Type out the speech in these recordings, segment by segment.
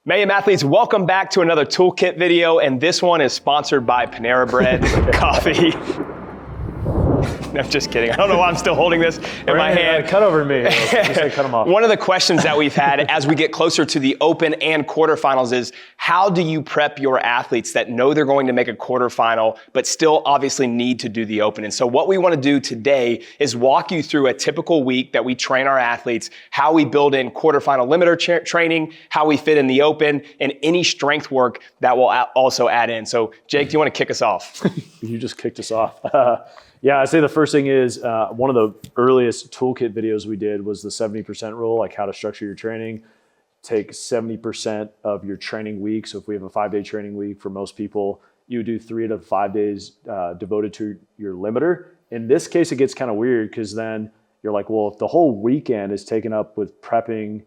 Mayhem athletes, welcome back to another Toolkit video, and this one is sponsored by Panera Bread Coffee. No, I'm just kidding. I don't know why I'm still holding this in my hand. Cut over me. Just say cut them off. One of the questions that we've had as we get closer to the Open and quarterfinals is, how do you prep your athletes that know they're going to make a quarterfinal, but still obviously need to do the Open? And so what we want to do today is walk you through a typical week that we train our athletes, how we build in quarterfinal limiter training, how we fit in the Open, and any strength work that will also add in. So Jake, do you want to kick us off? You just kicked us off. Yeah, I'd say the first thing is one of the earliest Toolkit videos we did was the 70% rule, like how to structure your training. Take 70% of your training week. So if we have a 5-day training week for most people, you would do 3 to 5 days devoted to your limiter. In this case, it gets kind of weird because then you're like, well, if the whole weekend is taken up with prepping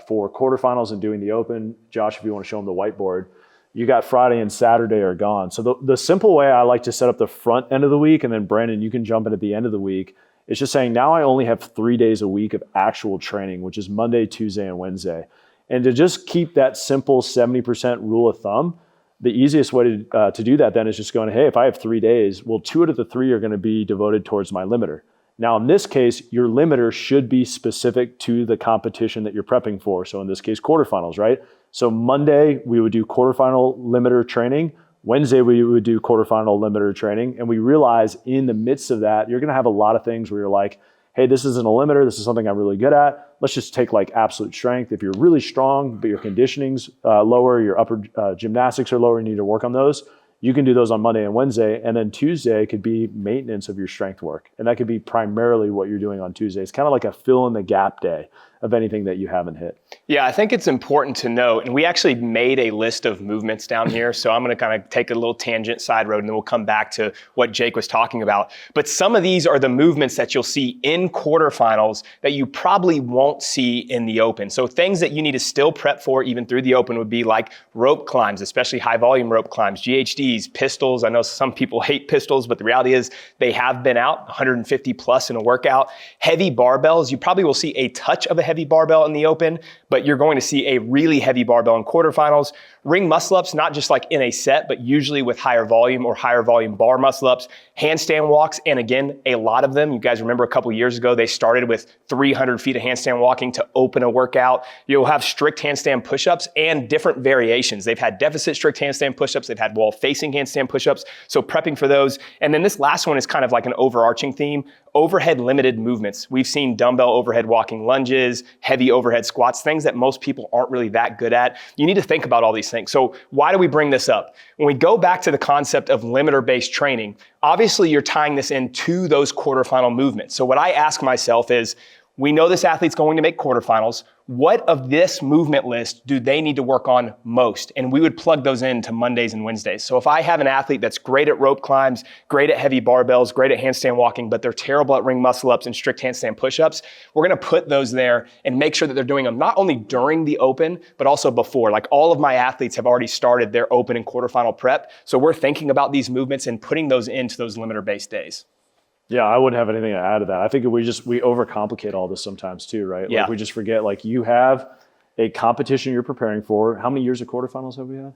for quarterfinals and doing the Open, Josh, if you want to show them the whiteboard, you got Friday and Saturday are gone. So the simple way I like to set up the front end of the week, and then Brandon, you can jump in at the end of the week, is just saying now I only have 3 days a week of actual training, which is Monday, Tuesday, and Wednesday. And to just keep that simple 70% rule of thumb, the easiest way to do that then is just going, hey, if I have 3 days, well, 2 out of the 3 are going to be devoted towards my limiter. Now, in this case, your limiter should be specific to the competition that you're prepping for. So in this case, quarterfinals, right? So Monday, we would do quarterfinal limiter training. Wednesday, we would do quarterfinal limiter training. And we realize in the midst of that, you're going to have a lot of things where you're like, hey, this isn't a limiter. This is something I'm really good at. Let's just take like absolute strength. If you're really strong, but your conditioning's lower, your upper gymnastics are lower, you need to work on those. You can do those on Monday and Wednesday. And then Tuesday could be maintenance of your strength work. And that could be primarily what you're doing on Tuesday. It's kind of like a fill in the gap day of anything that you haven't hit. Yeah, I think it's important to note, and we actually made a list of movements down here, so I'm going to kind of take a little tangent side road and then we'll come back to what Jake was talking about. But some of these are the movements that you'll see in quarterfinals that you probably won't see in the Open. So things that you need to still prep for even through the Open would be like rope climbs, especially high volume rope climbs, GHDs, pistols. I know some people hate pistols, but the reality is they have been out 150 plus in a workout. Heavy barbells, you probably will see a touch of a heavy barbell in the Open, but you're going to see a really heavy barbell in quarterfinals. Ring muscle ups, not just like in a set, but usually with higher volume or higher volume bar muscle ups. Handstand walks, and again, a lot of them, you guys remember a couple years ago, they started with 300 feet of handstand walking to open a workout. You'll have strict handstand push-ups and different variations. They've had deficit strict handstand push-ups, they've had wall-facing handstand push-ups, so prepping for those. And then this last one is kind of like an overarching theme, overhead limited movements. We've seen dumbbell overhead walking lunges, heavy overhead squats, things that most people aren't really that good at. You need to think about all these things. So why do we bring this up? When we go back to the concept of limiter-based training, obviously you're tying this into those quarterfinal movements. So what I ask myself is, we know this athlete's going to make quarterfinals. What of this movement list do they need to work on most? And we would plug those into Mondays and Wednesdays. So if I have an athlete that's great at rope climbs, great at heavy barbells, great at handstand walking, but they're terrible at ring muscle ups and strict handstand push-ups, we're gonna put those there and make sure that they're doing them not only during the Open, but also before. Like all of my athletes have already started their Open and quarterfinal prep. So we're thinking about these movements and putting those into those limiter-based days. Yeah, I wouldn't have anything to add to that. I think we overcomplicate all this sometimes too, right? Yeah. Like we just forget, like you have a competition you're preparing for. How many years of quarterfinals have we had?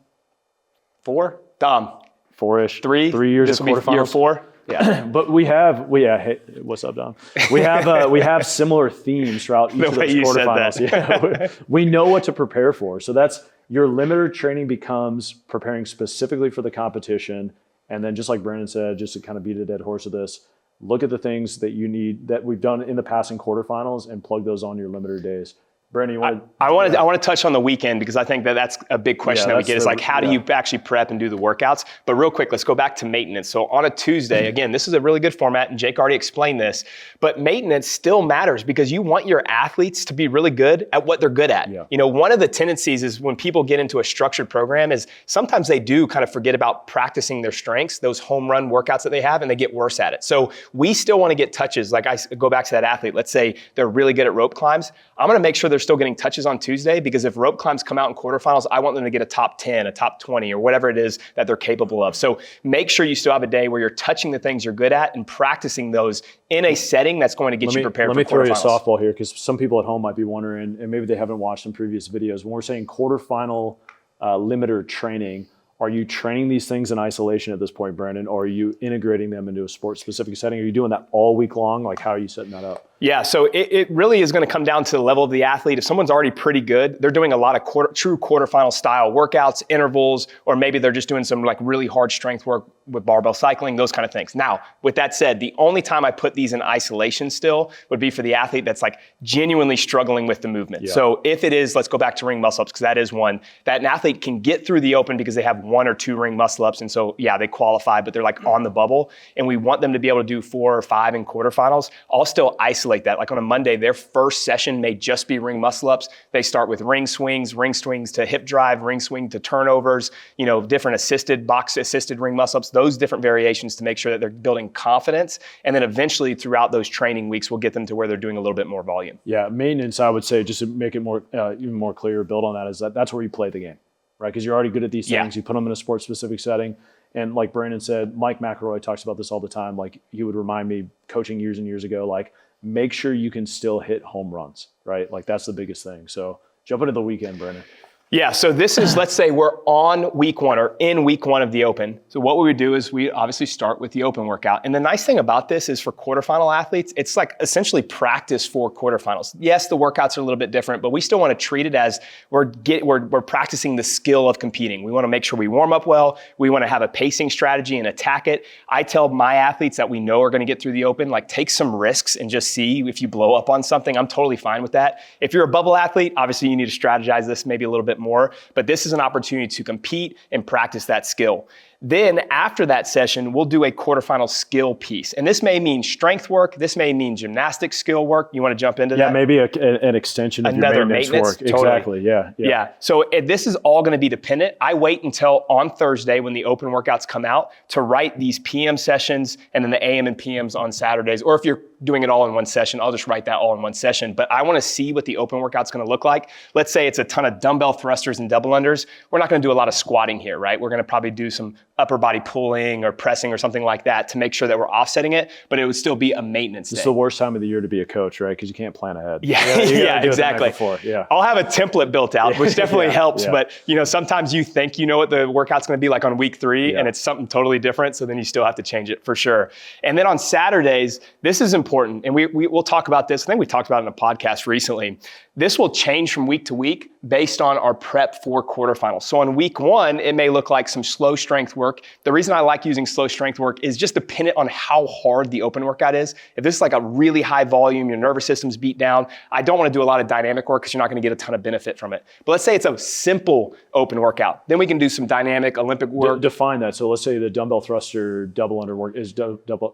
4? Dom. 4-ish. 3? 3 years this of will quarterfinals. Be year 4? Yeah. But hey, what's up, Dom? We have similar themes throughout each of those quarterfinals. Yeah. We know what to prepare for. So that's your limiter training becomes preparing specifically for the competition. And then just like Brandon said, just to kind of beat a dead horse of this, look at the things that you need that we've done in the past in quarterfinals and plug those on your limiter days. Brandon, you want to? I want to touch on the weekend because I think that's a big question that we get is like, how do you actually prep and do the workouts? But real quick, let's go back to maintenance. So on a Tuesday, again, this is a really good format and Jake already explained this, but maintenance still matters because you want your athletes to be really good at what they're good at. Yeah. You know, one of the tendencies is when people get into a structured program is sometimes they do kind of forget about practicing their strengths, those home run workouts that they have, and they get worse at it. So we still want to get touches. Like I go back to that athlete, let's say they're really good at rope climbs. I'm going to make sure they're still getting touches on Tuesday, because if rope climbs come out in quarterfinals, I want them to get a top 10, a top 20, or whatever it is that they're capable of. So make sure you still have a day where you're touching the things you're good at and practicing those in a setting that's going to get you prepared for quarterfinals. Let me throw you a softball here, because some people at home might be wondering, and maybe they haven't watched some previous videos. When we're saying quarterfinal limiter training, are you training these things in isolation at this point, Brandon, or are you integrating them into a sports-specific setting? Are you doing that all week long? Like, how are you setting that up? Yeah, so it really is going to come down to the level of the athlete. If someone's already pretty good, they're doing a lot of true quarterfinal style workouts, intervals, or maybe they're just doing some like really hard strength work with barbell cycling, those kind of things. Now, with that said, the only time I put these in isolation still would be for the athlete that's like genuinely struggling with the movement. Yeah. So if it is, let's go back to ring muscle ups, because that is one, that an athlete can get through the open because they have 1 or 2 ring muscle ups. And so, yeah, they qualify, but they're like on the bubble. And we want them to be able to do 4 or 5 in quarterfinals. I'll still isolate that. Like on a Monday, their first session may just be ring muscle ups. They start with ring swings to hip drive, ring swing to turnovers, different box assisted ring muscle ups, those different variations to make sure that they're building confidence. And then eventually throughout those training weeks, we'll get them to where they're doing a little bit more volume. Yeah, maintenance, I would say, just to make it more even more clear, build on that, is that's where you play the game, right? Because you're already good at these things. You put them in a sports specific setting. And like Brandon said, Mike McElroy talks about this all the time. Like, he would remind me, coaching years and years ago, like, make sure you can still hit home runs, right? Like, that's the biggest thing. So jump into the weekend, Brandon. Yeah, so this is, let's say we're on week 1 or in week 1 of the open. So what we would do is we obviously start with the open workout. And the nice thing about this is for quarterfinal athletes, it's like essentially practice for quarterfinals. Yes, the workouts are a little bit different, but we still want to treat it as we're practicing the skill of competing. We want to make sure we warm up well. We want to have a pacing strategy and attack it. I tell my athletes that we know are going to get through the open, like, take some risks and just see if you blow up on something. I'm totally fine with that. If you're a bubble athlete, obviously you need to strategize this maybe a little bit more, but this is an opportunity to compete and practice that skill. Then after that session, we'll do a quarterfinal skill piece. And this may mean strength work. This may mean gymnastic skill work. You want to jump into that? Yeah, maybe an extension of another your maintenance work. Totally. Exactly, yeah. Yeah, so this is all going to be dependent. I wait until on Thursday when the open workouts come out to write these PM sessions and then the AM and PMs on Saturdays. Or if you're doing it all in one session, I'll just write that all in one session. But I want to see what the open workout's going to look like. Let's say it's a ton of dumbbell thrusters and double unders. We're not going to do a lot of squatting here, right? We're going to probably do some upper body pulling or pressing or something like that to make sure that we're offsetting it, but it would still be a maintenance day. It's the worst time of the year to be a coach, right? Because you can't plan ahead. Yeah, exactly. Yeah. I'll have a template built out, which definitely helps, but sometimes you think you know what the workout's going to be like on week 3, and it's something totally different, so then you still have to change it for sure. And then on Saturdays, this is important, and we'll talk about this. I think we talked about it in a podcast recently. This will change from week to week based on our prep for quarterfinals. So on week 1, it may look like some slow strength work. The reason I like using slow strength work is just dependent on how hard the open workout is. If this is like a really high volume, your nervous system's beat down, I don't want to do a lot of dynamic work because you're not going to get a ton of benefit from it. But let's say it's a simple open workout. Then we can do some dynamic Olympic work. Define that. So let's say the dumbbell thruster double under work is double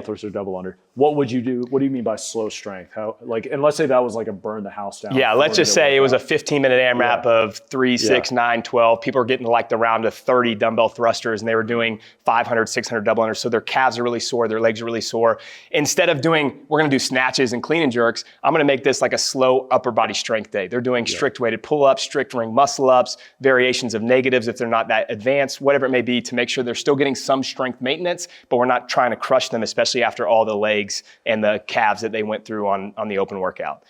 thruster double under. What would you do? What do you mean by slow strength? And let's say that was like a burn the house down. Yeah, let's just say it was a 15-minute AMRAP of 3, 6, 9, 12. People are getting like the round of 30 dumbbell thrusters, and they were doing 500, 600 double unders. So their calves are really sore, their legs are really sore. Instead of we're going to do snatches and clean and jerks, I'm going to make this like a slow upper body strength day. They're doing strict weighted pull-ups, strict ring muscle ups, variations of negatives if they're not that advanced, whatever it may be, to make sure they're still getting some strength maintenance, but we're not trying to crush them, especially after all the legs and the calves that they went through on the open workout.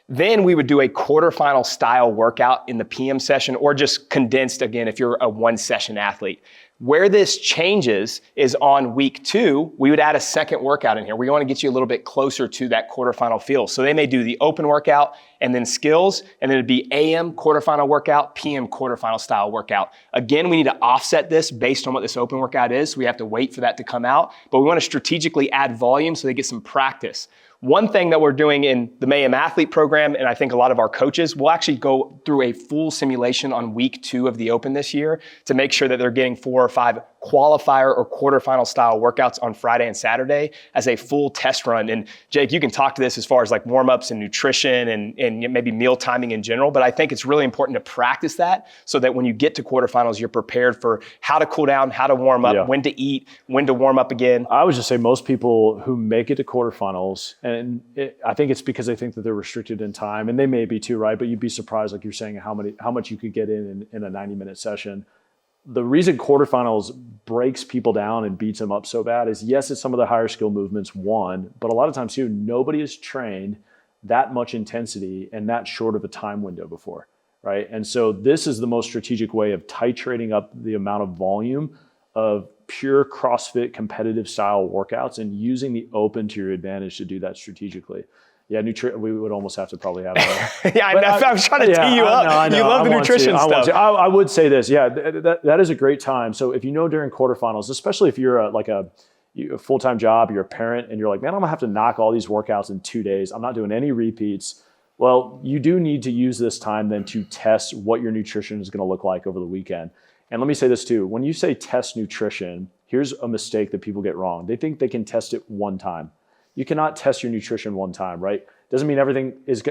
Then we would do a quarterfinal style workout in the PM session, or just condensed again if you're a 1-session athlete. Where this changes is on week 2, we would add a second workout in here. We want to get you a little bit closer to that quarterfinal feel. So they may do the open workout and then skills, and then it'd be AM quarterfinal workout, PM quarterfinal style workout. Again, we need to offset this based on what this open workout is. So we have to wait for that to come out, but we want to strategically add volume so they get some practice. One thing that we're doing in the Mayhem Athlete program, and I think a lot of our coaches, will actually go through a full simulation on week 2 of the Open this year to make sure that they're getting 4 or 5 qualifier or quarterfinal style workouts on Friday and Saturday as a full test run. And Jake, you can talk to this as far as like warm-ups and nutrition and maybe meal timing in general, but I think it's really important to practice that so that when you get to quarterfinals, you're prepared for how to cool down, how to warm up, when to eat, when to warm up again. I would just say most people who make it to quarterfinals, and I think it's because they think that they're restricted in time, and they may be too, right? But you'd be surprised, like you're saying, how much you could get in a 90-minute session. The reason quarterfinals breaks people down and beats them up so bad is, yes, it's some of the higher skill movements, one, but a lot of times too, nobody has trained that much intensity and that short of a time window before, right? And so this is the most strategic way of titrating up the amount of volume of pure CrossFit competitive style workouts and using the open to your advantage to do that strategically. Yeah, we would almost have to probably have a... Yeah, I was trying to tee you up. I know. You love the nutrition stuff. I would say this. Yeah, that is a great time. So if you know during quarterfinals, especially if you're a full-time job, you're a parent, and you're like, man, I'm going to have to knock all these workouts in 2 days. I'm not doing any repeats. Well, you do need to use this time then to test what your nutrition is going to look like over the weekend. And let me say this too. When you say test nutrition, here's a mistake that people get wrong. They think they can test it one time. You cannot test your nutrition one time, right? Doesn't mean everything is,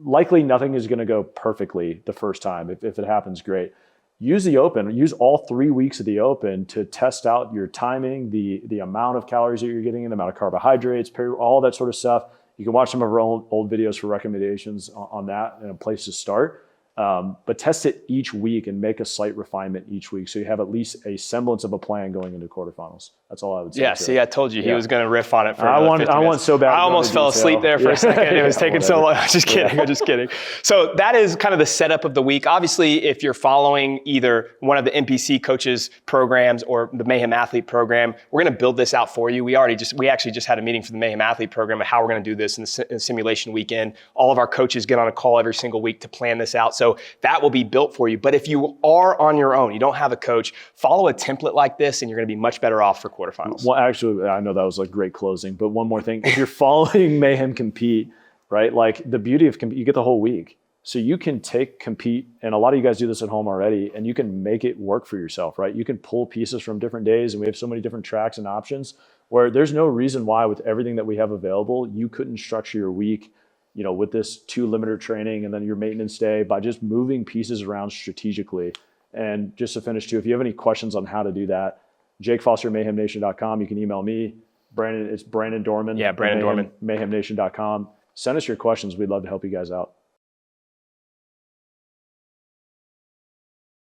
likely nothing is going to go perfectly the first time. If it happens, great. Use the open, use all 3 weeks of the open to test out your timing, the amount of calories that you're getting in, the amount of carbohydrates, all that sort of stuff. You can watch some of our old videos for recommendations on that and a place to start. But test it each week and make a slight refinement each week so you have at least a semblance of a plan going into quarterfinals. That's all I would say. Yeah, see, I told you he was going to riff on it for I want so bad. I almost fell asleep there for a second. It was taking so long. I'm just kidding. I'm just kidding. So that is kind of the setup of the week. Obviously, if you're following either one of the NPC coaches programs or the Mayhem Athlete program, we're going to build this out for you. We actually just had a meeting for the Mayhem Athlete program of how we're going to do this in the simulation weekend. All of our coaches get on a call every single week to plan this out. So that will be built for you. But if you are on your own, you don't have a coach, follow a template like this and you're going to be much better off for quarterfinals. Well, actually, I know that was like great closing, but one more thing. If you're following Mayhem Compete, right? Like the beauty of Compete, you get the whole week. So you can take Compete, and a lot of you guys do this at home already, and you can make it work for yourself, right? You can pull pieces from different days, and we have so many different tracks and options where there's no reason why with everything that we have available, you couldn't structure your week, with this 2 limiter training and then your maintenance day by just moving pieces around strategically. And just to finish too, if you have any questions on how to do that, JakeFoster@MayhemNation.com. You can email me, Brandon. It's Brandon Dorman. Yeah, Brandon Dorman. MayhemNation.com. Send us your questions. We'd love to help you guys out.